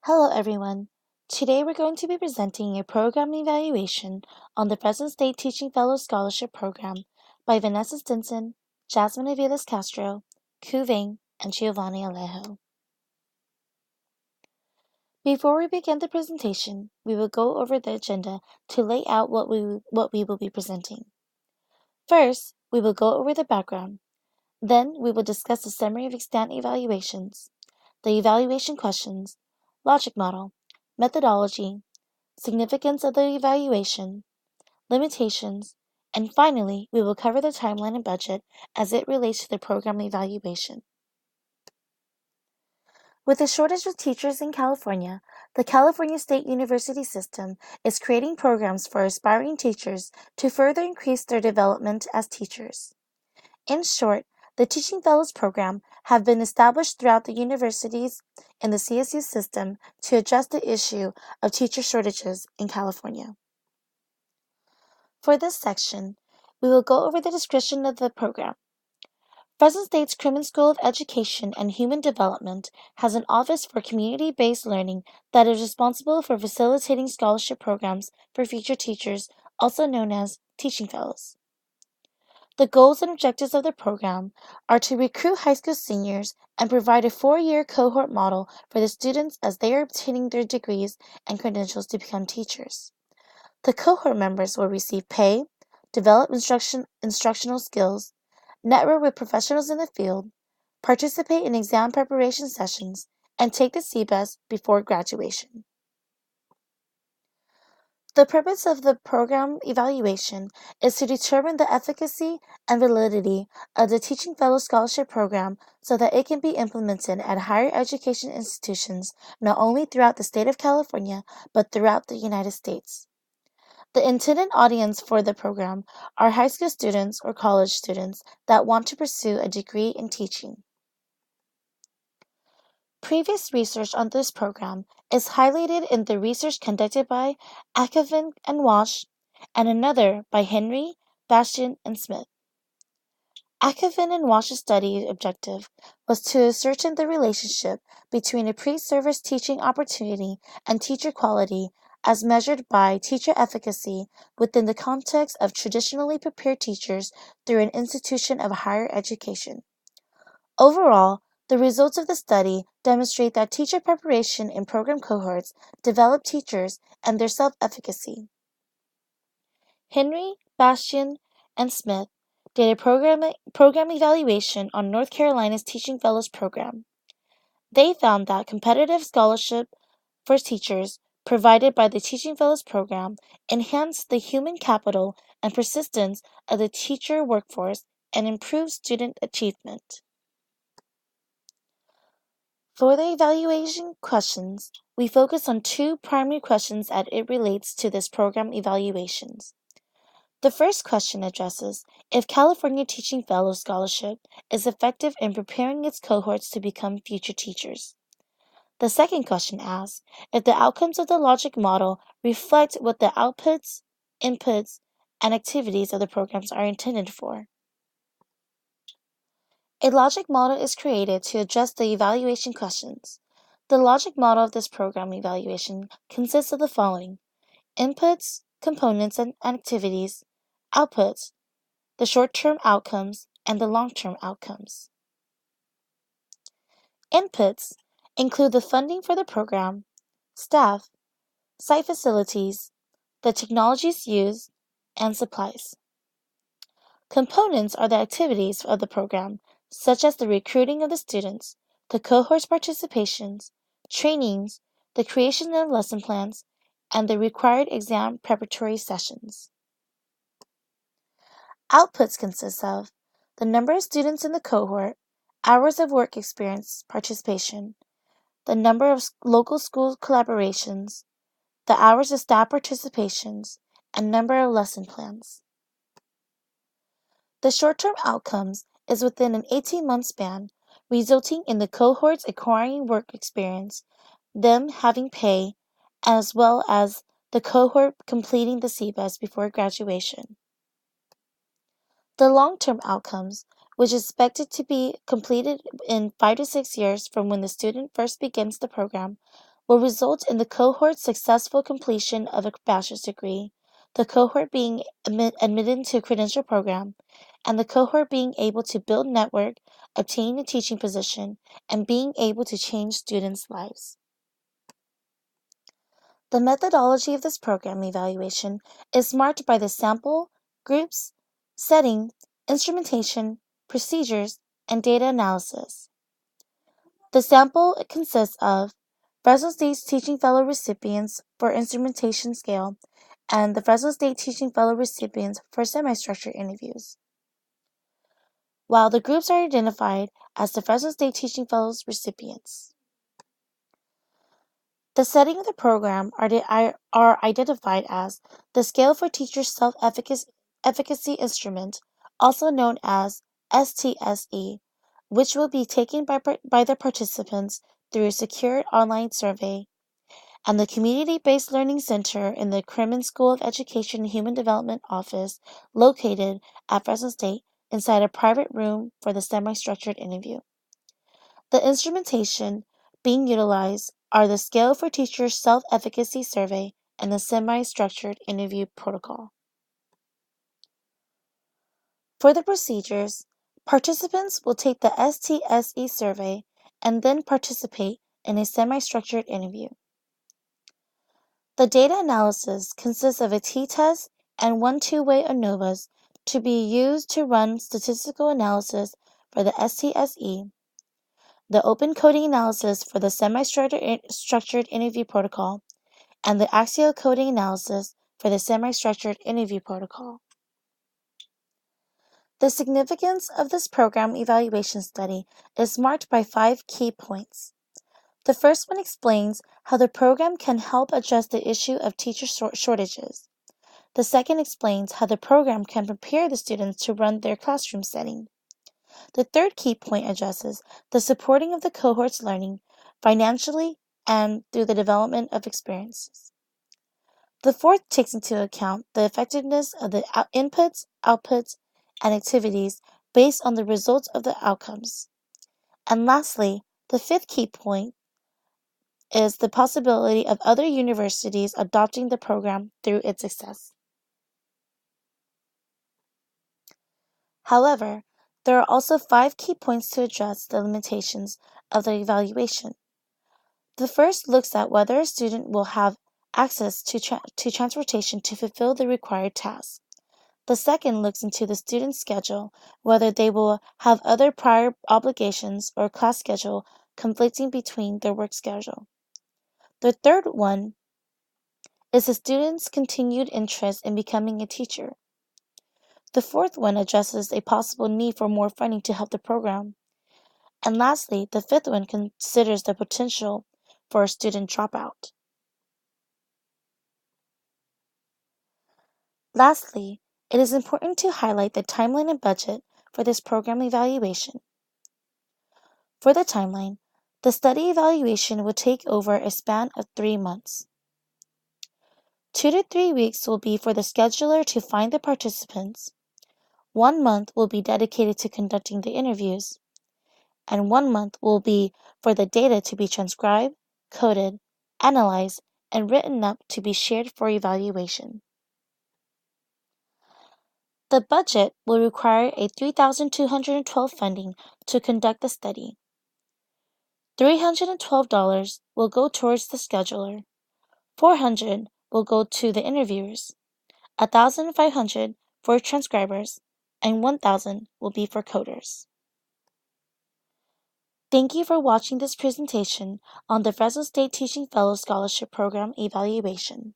Hello everyone. Today we're going to be presenting a program evaluation on the Fresno State Teaching Fellow Scholarship Program by Vanessa Stinson, Jasmine Aviles Castro, Ku Ving, and Giovanni Alejo. Before we begin the presentation, we will go over the agenda to lay out what we will be presenting. First, we will go over the background. Then we will discuss a summary of extant evaluations, the evaluation questions, logic model, methodology, significance of the evaluation, limitations, and finally, we will cover the timeline and budget as it relates to the program evaluation. With a shortage of teachers in California, the California State University system is creating programs for aspiring teachers to further increase their development as teachers. In short, the Teaching Fellows Program have been established throughout the universities in the CSU system to address the issue of teacher shortages in California. For this section, we will go over the description of the program. Fresno State's Crimmins School of Education and Human Development has an office for community-based learning that is responsible for facilitating scholarship programs for future teachers, also known as Teaching Fellows. The goals and objectives of the program are to recruit high school seniors and provide a 4-year cohort model for the students as they are obtaining their degrees and credentials to become teachers. The cohort members will receive pay, develop instructional skills, network with professionals in the field, participate in exam preparation sessions, and take the CBES before graduation. The purpose of the program evaluation is to determine the efficacy and validity of the Teaching Fellow Scholarship Program so that it can be implemented at higher education institutions not only throughout the state of California, but throughout the United States. The intended audience for the program are high school students or college students that want to pursue a degree in teaching. Previous research on this program is highlighted in the research conducted by Akevin and Walsh and another by Henry, Bastian, and Smith. Akevin and Walsh's study objective was to ascertain the relationship between a pre-service teaching opportunity and teacher quality as measured by teacher efficacy within the context of traditionally prepared teachers through an institution of higher education. Overall, the results of the study demonstrate that teacher preparation in program cohorts develop teachers and their self-efficacy. Henry, Bastian, and Smith did a program evaluation on North Carolina's Teaching Fellows Program. They found that competitive scholarship for teachers provided by the Teaching Fellows Program enhanced the human capital and persistence of the teacher workforce and improved student achievement. For the evaluation questions, we focus on two primary questions as it relates to this program evaluations. The first question addresses if California Teaching Fellow Scholarship is effective in preparing its cohorts to become future teachers. The second question asks if the outcomes of the logic model reflect what the outputs, inputs, and activities of the programs are intended for. A logic model is created to address the evaluation questions. The logic model of this program evaluation consists of the following: inputs, components, and activities, outputs, the short-term outcomes, and the long-term outcomes. Inputs include the funding for the program, staff, site facilities, the technologies used, and supplies. Components are the activities of the program, such as the recruiting of the students, the cohort's participations, trainings, the creation of lesson plans, and the required exam preparatory sessions. Outputs consist of the number of students in the cohort, hours of work experience participation, the number of local school collaborations, the hours of staff participations, and number of lesson plans. The short-term outcomes is within an 18-month span, resulting in the cohorts acquiring work experience, them having pay, as well as the cohort completing the CBES before graduation. The long-term outcomes, which is expected to be completed in 5 to 6 years from when the student first begins the program, will result in the cohort's successful completion of a bachelor's degree, the cohort being admitted into a credential program, and the cohort being able to build network, obtain a teaching position, and being able to change students' lives. The methodology of this program evaluation is marked by the sample, groups, setting, instrumentation, procedures, and data analysis. The sample consists of Fresno State's Teaching Fellow recipients for instrumentation scale and the Fresno State Teaching Fellow recipients for semi-structured interviews, while the groups are identified as the Fresno State Teaching Fellows recipients. The setting of the program are identified as the Scale for Teacher Self-Efficacy Instrument, also known as STSE, which will be taken by the participants through a secured online survey, and the Community-Based Learning Center in the Kremen School of Education and Human Development office located at Fresno State inside a private room for the semi-structured interview. The instrumentation being utilized are the Scale for Teachers Self-Efficacy Survey and the Semi-Structured Interview Protocol. For the procedures, participants will take the STSE survey and then participate in a semi-structured interview. The data analysis consists of a t-test and 1 two-way ANOVAs to be used to run statistical analysis for the STSE, the open coding analysis for the semi-structured interview protocol, and the axial coding analysis for the semi-structured interview protocol. The significance of this program evaluation study is marked by 5 key points. The first one explains how the program can help address the issue of teacher shortages. The second explains how the program can prepare the students to run their classroom setting. The third key point addresses the supporting of the cohort's learning financially and through the development of experiences. The fourth takes into account the effectiveness of the inputs, outputs, and activities based on the results of the outcomes. And lastly, the fifth key point is the possibility of other universities adopting the program through its success. However, there are also 5 key points to address the limitations of the evaluation. The first looks at whether a student will have access to transportation to fulfill the required tasks. The second looks into the student's schedule, whether they will have other prior obligations or class schedule conflicting between their work schedule. The third one is the student's continued interest in becoming a teacher. The fourth one addresses a possible need for more funding to help the program. And lastly, the fifth one considers the potential for a student dropout. Lastly, it is important to highlight the timeline and budget for this program evaluation. For the timeline, the study evaluation will take over a span of 3 months. 2 to 3 weeks will be for the scheduler to find the participants. 1 month will be dedicated to conducting the interviews, and 1 month will be for the data to be transcribed, coded, analyzed, and written up to be shared for evaluation. The budget will require a $3,212 funding to conduct the study. $312 will go towards the scheduler, $400 will go to the interviewers, $1,500 for transcribers, and $1,000 will be for coders. Thank you for watching this presentation on the Fresno State Teaching Fellow Scholarship Program evaluation.